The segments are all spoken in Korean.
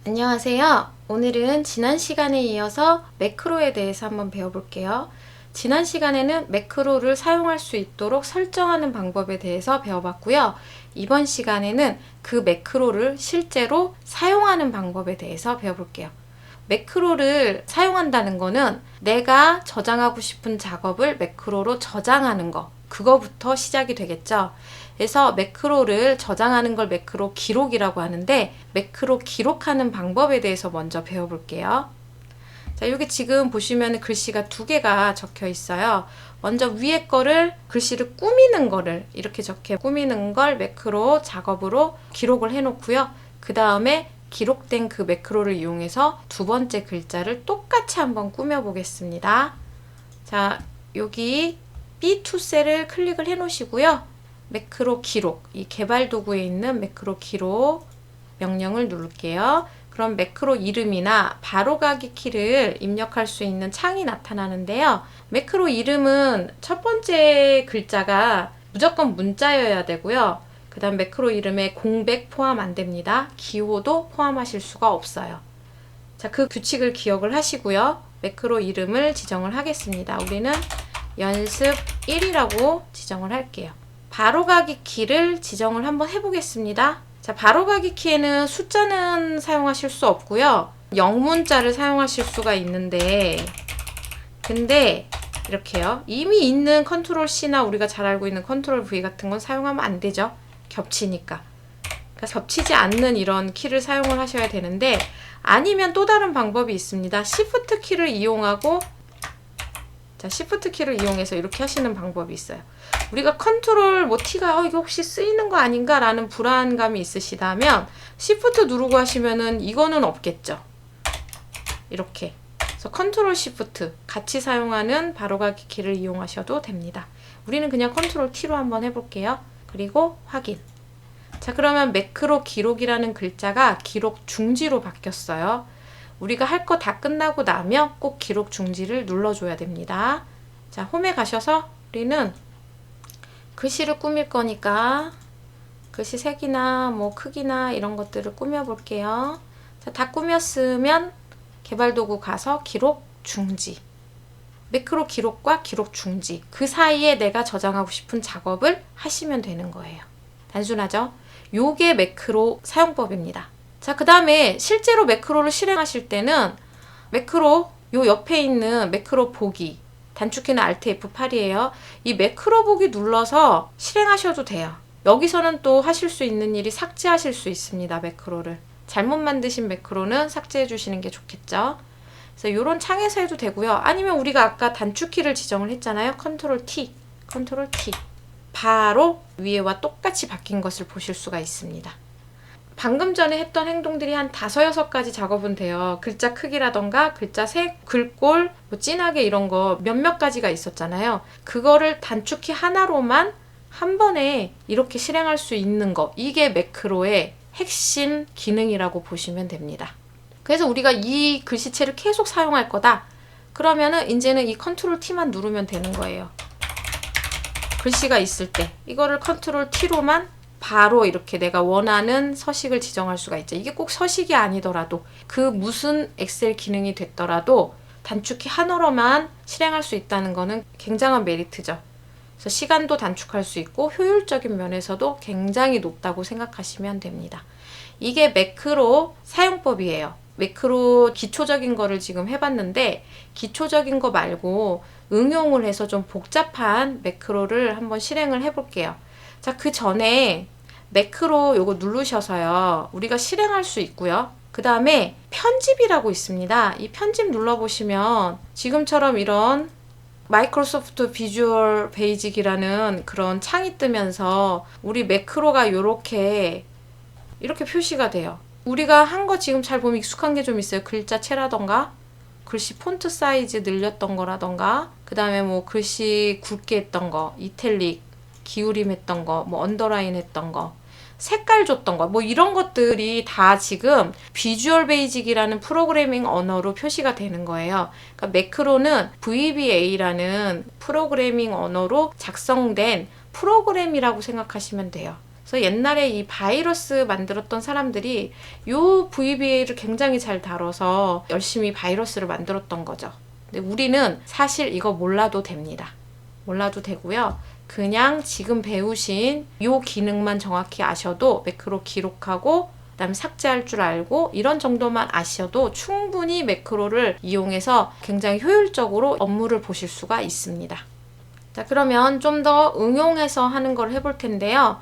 안녕하세요. 오늘은 지난 시간에 이어서 매크로에 대해서 한번 배워볼게요. 지난 시간에는 매크로를 사용할 수 있도록 설정하는 방법에 대해서 배워봤고요. 이번 시간에는 그 매크로를 실제로 사용하는 방법에 대해서 배워볼게요. 매크로를 사용한다는 거는 내가 저장하고 싶은 작업을 매크로로 저장하는 거, 그거부터 시작이 되겠죠. 그래서 매크로를 저장하는 걸 매크로 기록이라고 하는데, 매크로 기록하는 방법에 대해서 먼저 배워볼게요. 자, 여기 지금 보시면 글씨가 두 개가 적혀 있어요. 먼저 위에 거를, 글씨를 꾸미는 거를 이렇게 적혀, 꾸미는 걸 매크로 작업으로 기록을 해 놓고요. 그 다음에 기록된 그 매크로를 이용해서 두 번째 글자를 똑같이 한번 꾸며 보겠습니다. 자, 여기 B2 셀을 클릭을 해 놓으시고요. 매크로 기록, 이 개발 도구에 있는 매크로 기록 명령을 누를게요. 그럼 매크로 이름이나 바로가기 키를 입력할 수 있는 창이 나타나는데요. 매크로 이름은 첫 번째 글자가 무조건 문자여야 되고요. 그 다음 매크로 이름에 공백 포함 안 됩니다. 기호도 포함하실 수가 없어요. 자, 그 규칙을 기억을 하시고요. 매크로 이름을 지정을 하겠습니다. 우리는 연습 1이라고 지정을 할게요. 바로가기 키를 지정을 한번 해보겠습니다. 자, 바로가기 키에는 숫자는 사용하실 수 없고요. 영문자를 사용하실 수가 있는데, 근데 이렇게요. 이미 있는 컨트롤 C나 우리가 잘 알고 있는 컨트롤 V 같은 건 사용하면 안 되죠. 겹치니까. 그러니까 겹치지 않는 이런 키를 사용을 하셔야 되는데, 아니면 또 다른 방법이 있습니다. Shift 키를 이용하고, 자, Shift 키를 이용해서 이렇게 하시는 방법이 있어요. 우리가 컨트롤 T가 이거 혹시 쓰이는 거 아닌가 라는 불안감이 있으시다면 Shift 누르고 하시면은 이거는 없겠죠. 이렇게. 그래서 컨트롤 Shift 같이 사용하는 바로가기 키를 이용하셔도 됩니다. 우리는 그냥 컨트롤 T로 한번 해볼게요. 그리고 확인. 자, 그러면 매크로 기록이라는 글자가 기록 중지로 바뀌었어요. 우리가 할 거 다 끝나고 나면 꼭 기록 중지를 눌러줘야 됩니다. 자, 홈에 가셔서 우리는 글씨를 꾸밀 거니까 글씨 색이나 뭐 크기나 이런 것들을 꾸며 볼게요. 자, 다 꾸몄으면 개발 도구 가서 기록 중지. 매크로 기록과 기록 중지. 그 사이에 내가 저장하고 싶은 작업을 하시면 되는 거예요. 단순하죠? 요게 매크로 사용법입니다. 자, 그 다음에 실제로 매크로를 실행하실 때는 매크로 요 옆에 있는 매크로 보기, 단축키는 Alt F8이에요. 이 매크로 보기 눌러서 실행하셔도 돼요. 여기서는 또 하실 수 있는 일이 삭제하실 수 있습니다. 매크로를. 잘못 만드신 매크로는 삭제해 주시는 게 좋겠죠. 그래서 이런 창에서 해도 되고요. 아니면 우리가 아까 단축키를 지정을 했잖아요. 컨트롤 T, 컨트롤 T. 바로 위에와 똑같이 바뀐 것을 보실 수가 있습니다. 방금 전에 했던 행동들이 한 5, 6가지 작업은 돼요. 글자 크기라던가 글자 색, 글꼴, 뭐 진하게 이런 거 몇몇 가지가 있었잖아요. 그거를 단축키 하나로만 한 번에 이렇게 실행할 수 있는 거, 이게 매크로의 핵심 기능이라고 보시면 됩니다. 그래서 우리가 이 글씨체를 계속 사용할 거다. 그러면은 이제는 이 컨트롤 T만 누르면 되는 거예요. 글씨가 있을 때 이거를 컨트롤 T로만 바로 이렇게 내가 원하는 서식을 지정할 수가 있죠. 이게 꼭 서식이 아니더라도, 그 무슨 엑셀 기능이 됐더라도 단축키 하나로만 실행할 수 있다는 거는 굉장한 메리트죠. 그래서 시간도 단축할 수 있고 효율적인 면에서도 굉장히 높다고 생각하시면 됩니다. 이게 매크로 사용법이에요. 매크로 기초적인 거를 지금 해봤는데, 기초적인 거 말고 응용을 해서 좀 복잡한 매크로를 한번 실행을 해볼게요. 자, 그 전에 매크로 요거 누르셔서요. 우리가 실행할 수 있고요. 그 다음에 편집이라고 있습니다. 이 편집 눌러보시면 지금처럼 이런 마이크로소프트 비주얼 베이직이라는 그런 창이 뜨면서 우리 매크로가 이렇게 표시가 돼요. 우리가 한 거 지금 잘 보면 익숙한 게 좀 있어요. 글자체라던가 글씨 폰트 사이즈 늘렸던 거라던가, 그 다음에 뭐 글씨 굵게 했던 거, 이탈릭 기울임 했던 거, 뭐 언더라인 했던 거, 색깔 줬던 거, 뭐 이런 것들이 다 지금 비주얼 베이직이라는 프로그래밍 언어로 표시가 되는 거예요. 그러니까 매크로는 VBA라는 프로그래밍 언어로 작성된 프로그램이라고 생각하시면 돼요. 그래서 옛날에 이 바이러스 만들었던 사람들이 요 VBA를 굉장히 잘 다뤄서 열심히 바이러스를 만들었던 거죠. 근데 우리는 사실 이거 몰라도 됩니다. 몰라도 되고요. 그냥 지금 배우신 요 기능만 정확히 아셔도 매크로 기록하고 그다음에 삭제할 줄 알고 이런 정도만 아셔도 충분히 매크로를 이용해서 굉장히 효율적으로 업무를 보실 수가 있습니다. 자, 그러면 좀 더 응용해서 하는 걸 해볼 텐데요.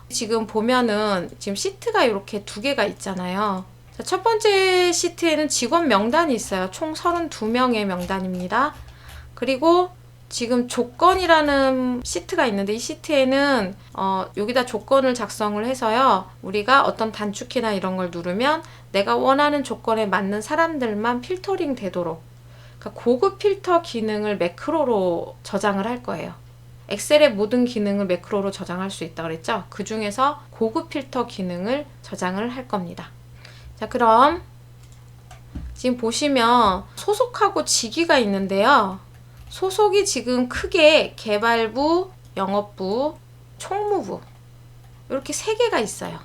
지금 보면은 지금 시트가 이렇게 두 개가 있잖아요. 자, 첫 번째 시트에는 직원 명단이 있어요. 총 32명의 명단입니다. 그리고 지금 조건이라는 시트가 있는데 이 시트에는 여기다 조건을 작성을 해서요. 우리가 어떤 단축키나 이런 걸 누르면 내가 원하는 조건에 맞는 사람들만 필터링 되도록, 그러니까 고급 필터 기능을 매크로로 저장을 할 거예요. 엑셀의 모든 기능을 매크로로 저장할 수 있다 그랬죠? 그 중에서 고급 필터 기능을 저장을 할 겁니다. 자, 그럼 지금 보시면 소속하고 직위가 있는데요. 소속이 지금 크게 개발부, 영업부, 총무부 이렇게 세 개가 있어요.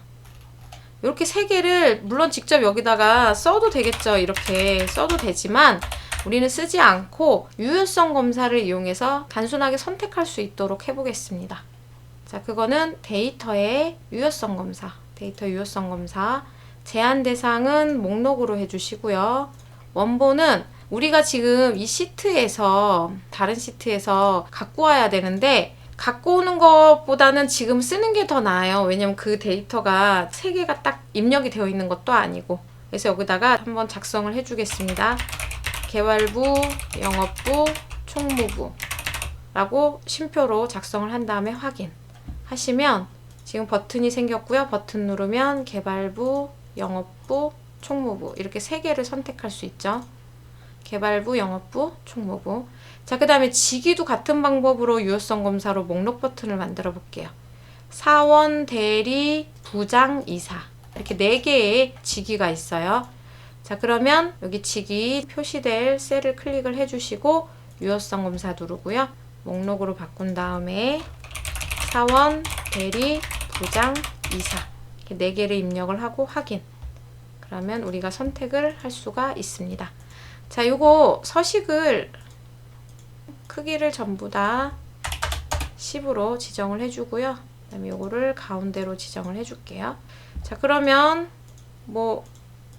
이렇게 세 개를 물론 직접 여기다가 써도 되겠죠. 이렇게 써도 되지만 우리는 쓰지 않고 유효성 검사를 이용해서 단순하게 선택할 수 있도록 해보겠습니다. 자, 그거는 데이터의 유효성 검사, 데이터 유효성 검사. 제한 대상은 목록으로 해주시고요. 원본은 우리가 지금 이 시트에서 다른 시트에서 갖고 와야 되는데 갖고 오는 것보다는 지금 쓰는 게 더 나아요. 왜냐면 그 데이터가 3개가 딱 입력이 되어 있는 것도 아니고. 그래서 여기다가 한번 작성을 해주겠습니다. 개발부, 영업부, 총무부 라고 쉼표로 작성을 한 다음에 확인 하시면 지금 버튼이 생겼고요. 버튼 누르면 개발부, 영업부, 총무부 이렇게 3개를 선택할 수 있죠. 개발부, 영업부, 총무부. 자, 그 다음에 직위도 같은 방법으로 유효성 검사로 목록 버튼을 만들어 볼게요. 사원, 대리, 부장, 이사 이렇게 4개의 직위가 있어요. 자, 그러면 여기 직위 표시될 셀을 클릭을 해주시고 유효성 검사 누르고요. 목록으로 바꾼 다음에 사원, 대리, 부장, 이사 이렇게 4개를 입력을 하고 확인. 그러면 우리가 선택을 할 수가 있습니다. 자, 요거 서식을 크기를 전부 다 10으로 지정을 해주고요. 그 다음에 요거를 가운데로 지정을 해줄게요. 자, 그러면 뭐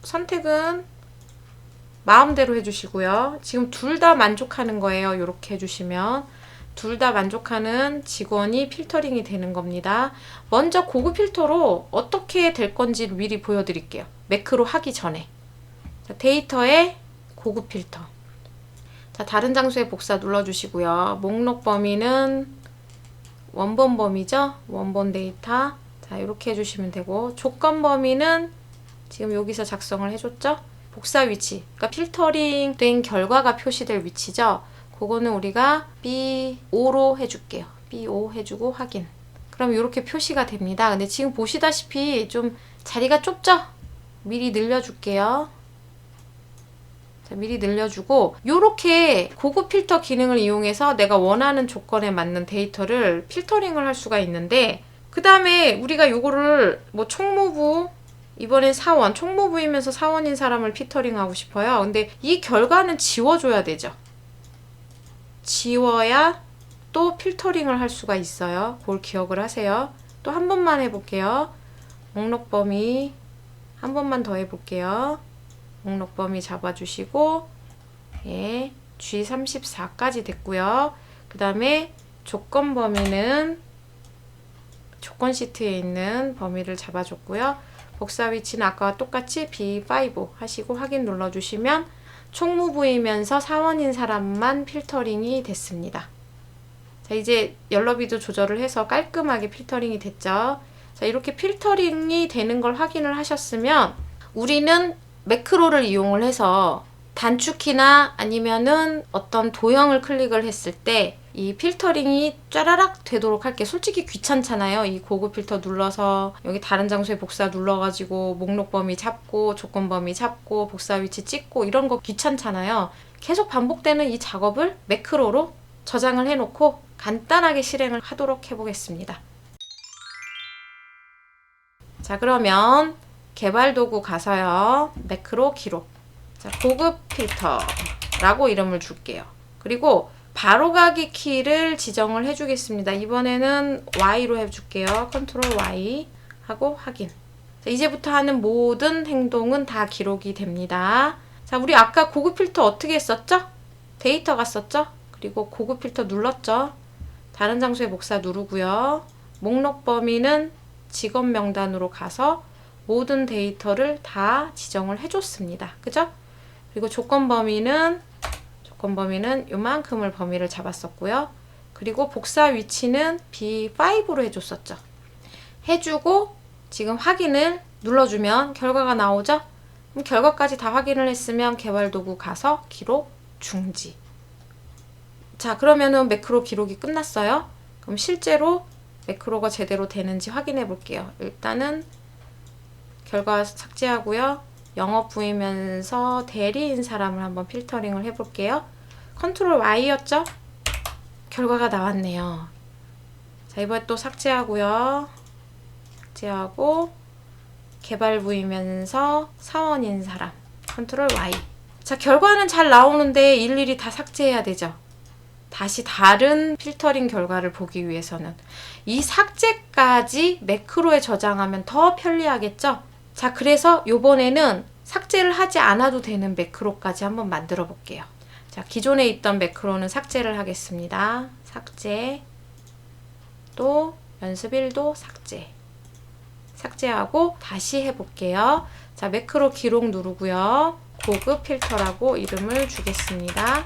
선택은 마음대로 해주시고요. 지금 둘 다 만족하는 거예요. 요렇게 해주시면 둘 다 만족하는 직원이 필터링이 되는 겁니다. 먼저 고급 필터로 어떻게 될 건지 미리 보여드릴게요. 매크로 하기 전에. 자, 데이터에 고급 필터. 자, 다른 장소에 복사 눌러주시고요. 목록 범위는 원본 범위죠. 원본 데이터. 자, 이렇게 해주시면 되고 조건 범위는 지금 여기서 작성을 해줬죠. 복사 위치. 그러니까 필터링 된 결과가 표시될 위치죠. 그거는 우리가 B5로 해줄게요. B5 해주고 확인. 그럼 이렇게 표시가 됩니다. 근데 지금 보시다시피 좀 자리가 좁죠? 미리 늘려줄게요. 자, 미리 늘려주고 요렇게 고급 필터 기능을 이용해서 내가 원하는 조건에 맞는 데이터를 필터링을 할 수가 있는데 그 다음에 우리가 요거를 뭐 총무부 이번엔 사원, 총무부이면서 사원인 사람을 필터링하고 싶어요. 근데 이 결과는 지워줘야 되죠. 지워야 또 필터링을 할 수가 있어요. 그걸 기억을 하세요. 또 한 번만 해볼게요. 목록 범위 한 번만 더 해볼게요. 목록 범위 잡아주시고 예, G34까지 됐고요. 그 다음에 조건 범위는 조건 시트에 있는 범위를 잡아줬고요. 복사 위치는 아까와 똑같이 B5 하시고 확인 눌러주시면 총무부이면서 사원인 사람만 필터링이 됐습니다. 자, 이제 옐로비도 조절을 해서 깔끔하게 필터링이 됐죠. 자, 이렇게 필터링이 되는 걸 확인을 하셨으면 우리는 매크로를 이용을 해서 단축키나 아니면은 어떤 도형을 클릭을 했을 때 이 필터링이 짜라락 되도록 할게. 솔직히 귀찮잖아요. 이 고급 필터 눌러서 여기 다른 장소에 복사 눌러가지고 목록 범위 잡고 조건 범위 잡고 복사 위치 찍고 이런 거 귀찮잖아요. 계속 반복되는 이 작업을 매크로로 저장을 해놓고 간단하게 실행을 하도록 해보겠습니다. 자, 그러면 개발 도구 가서요. 매크로 기록. 자, 고급 필터라고 이름을 줄게요. 그리고 바로가기 키를 지정을 해주겠습니다. 이번에는 Y로 해줄게요. 컨트롤 Y 하고 확인. 자, 이제부터 하는 모든 행동은 다 기록이 됩니다. 자, 우리 아까 고급 필터 어떻게 했었죠? 데이터 갔었죠? 그리고 고급 필터 눌렀죠? 다른 장소의 복사 누르고요. 목록 범위는 직업 명단으로 가서 모든 데이터를 다 지정을 해줬습니다. 그죠? 그리고 조건 범위는 요만큼을 범위를 잡았었고요. 그리고 복사 위치는 B5로 해줬었죠. 해주고 지금 확인을 눌러주면 결과가 나오죠? 그럼 결과까지 다 확인을 했으면 개발 도구 가서 기록 중지. 자, 그러면은 매크로 기록이 끝났어요. 그럼 실제로 매크로가 제대로 되는지 확인해 볼게요. 일단은 결과 삭제하고요. 영업 부이면서 대리인 사람을 한번 필터링을 해 볼게요. 컨트롤 Y였죠? 결과가 나왔네요. 자, 이번에 또 삭제하고요. 삭제하고 개발 부이면서 사원인 사람 컨트롤 Y. 자, 결과는 잘 나오는데 일일이 다 삭제해야 되죠. 다시 다른 필터링 결과를 보기 위해서는 이 삭제까지 매크로에 저장하면 더 편리하겠죠? 자, 그래서 요번에는 삭제를 하지 않아도 되는 매크로까지 한번 만들어 볼게요. 자, 기존에 있던 매크로는 삭제를 하겠습니다. 삭제, 또 연습 1도 삭제. 삭제하고 다시 해볼게요. 자, 매크로 기록 누르고요. 고급 필터라고 이름을 주겠습니다.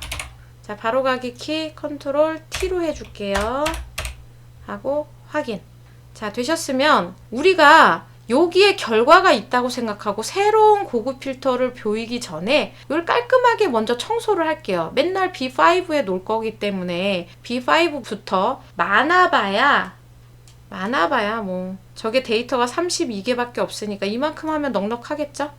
자, 바로가기 키 컨트롤 T로 해줄게요. 하고 확인. 자, 되셨으면 우리가 여기에 결과가 있다고 생각하고 새로운 고급 필터를 보이기 전에 이걸 깔끔하게 먼저 청소를 할게요. 맨날 B5에 놓을 거기 때문에 B5부터 많아봐야 뭐 저게 데이터가 32개밖에 없으니까 이만큼 하면 넉넉하겠죠?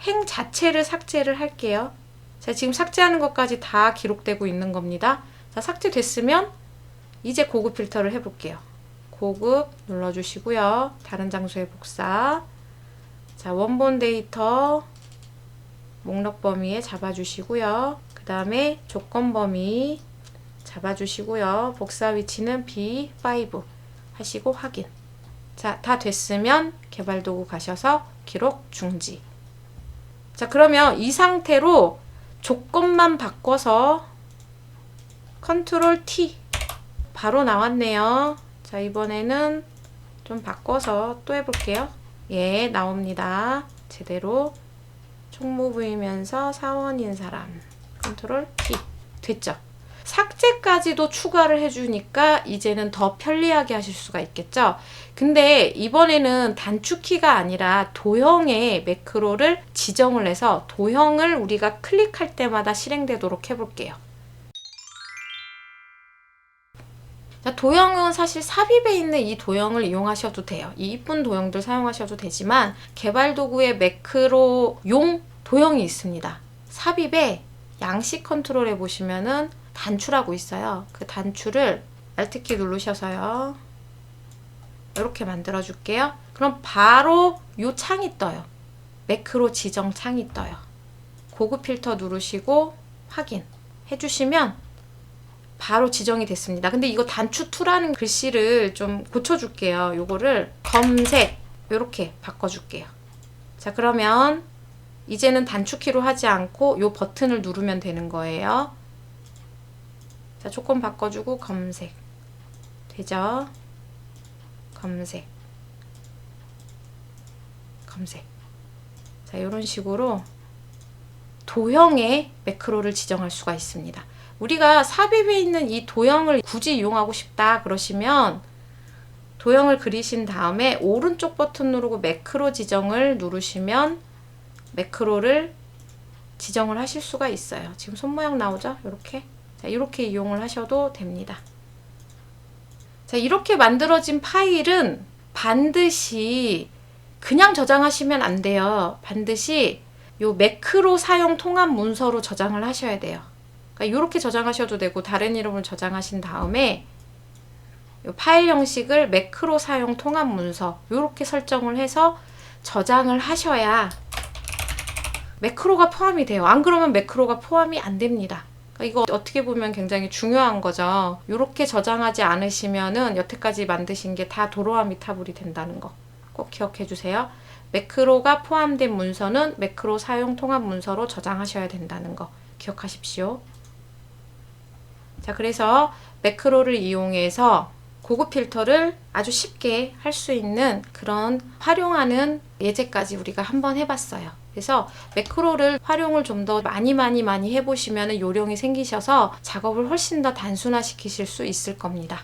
행 자체를 삭제를 할게요. 자, 지금 삭제하는 것까지 다 기록되고 있는 겁니다. 자, 삭제됐으면 이제 고급 필터를 해볼게요. 고급 눌러주시고요. 다른 장소에 복사. 자, 원본 데이터 목록 범위에 잡아주시고요. 그 다음에 조건 범위 잡아주시고요. 복사 위치는 B5 하시고 확인. 자, 다 됐으면 개발 도구 가셔서 기록 중지. 자, 그러면 이 상태로 조건만 바꿔서 컨트롤 T 바로 나왔네요. 자, 이번에는 좀 바꿔서 또 해볼게요. 예, 나옵니다. 제대로 총무 부이면서 사원인 사람 컨트롤 T 됐죠? 삭제까지도 추가를 해주니까 이제는 더 편리하게 하실 수가 있겠죠? 근데 이번에는 단축키가 아니라 도형의 매크로를 지정을 해서 도형을 우리가 클릭할 때마다 실행되도록 해볼게요. 자, 도형은 사실 삽입에 있는 이 도형을 이용하셔도 돼요. 이 이쁜 도형들 사용하셔도 되지만 개발 도구의 매크로용 도형이 있습니다. 삽입에 양식 컨트롤에 보시면은 단추라고 있어요. 그 단추를 Alt키 누르셔서요. 이렇게 만들어 줄게요. 그럼 바로 요 창이 떠요. 매크로 지정 창이 떠요. 고급 필터 누르시고 확인 해주시면 바로 지정이 됐습니다. 근데 이거 단추 2라는 글씨를 좀 고쳐줄게요. 요거를 검색 이렇게 바꿔줄게요. 자, 그러면 이제는 단축키로 하지 않고 요 버튼을 누르면 되는 거예요. 자, 조건 바꿔주고 검색 되죠? 검색 자, 이런 식으로 도형의 매크로를 지정할 수가 있습니다. 우리가 삽입에 있는 이 도형을 굳이 이용하고 싶다 그러시면 도형을 그리신 다음에 오른쪽 버튼 누르고 매크로 지정을 누르시면 매크로를 지정을 하실 수가 있어요. 지금 손 모양 나오죠? 이렇게. 자, 이렇게 이용을 하셔도 됩니다. 자, 이렇게 만들어진 파일은 반드시 그냥 저장하시면 안 돼요. 반드시 요 매크로 사용 통합 문서로 저장을 하셔야 돼요. 그러니까 이렇게 저장하셔도 되고 다른 이름을 저장하신 다음에 요 파일 형식을 매크로 사용 통합 문서 이렇게 설정을 해서 저장을 하셔야 매크로가 포함이 돼요. 안 그러면 매크로가 포함이 안 됩니다. 이거 어떻게 보면 굉장히 중요한 거죠. 이렇게 저장하지 않으시면은 여태까지 만드신 게 다 도로와 미타불이 된다는 거 꼭 기억해 주세요. 매크로가 포함된 문서는 매크로 사용 통합 문서로 저장하셔야 된다는 거 기억하십시오. 자, 그래서 매크로를 이용해서 고급 필터를 아주 쉽게 할 수 있는 그런 활용하는 예제까지 우리가 한번 해봤어요. 그래서 매크로를 활용을 좀 더 많이 해보시면 요령이 생기셔서 작업을 훨씬 더 단순화 시키실 수 있을 겁니다.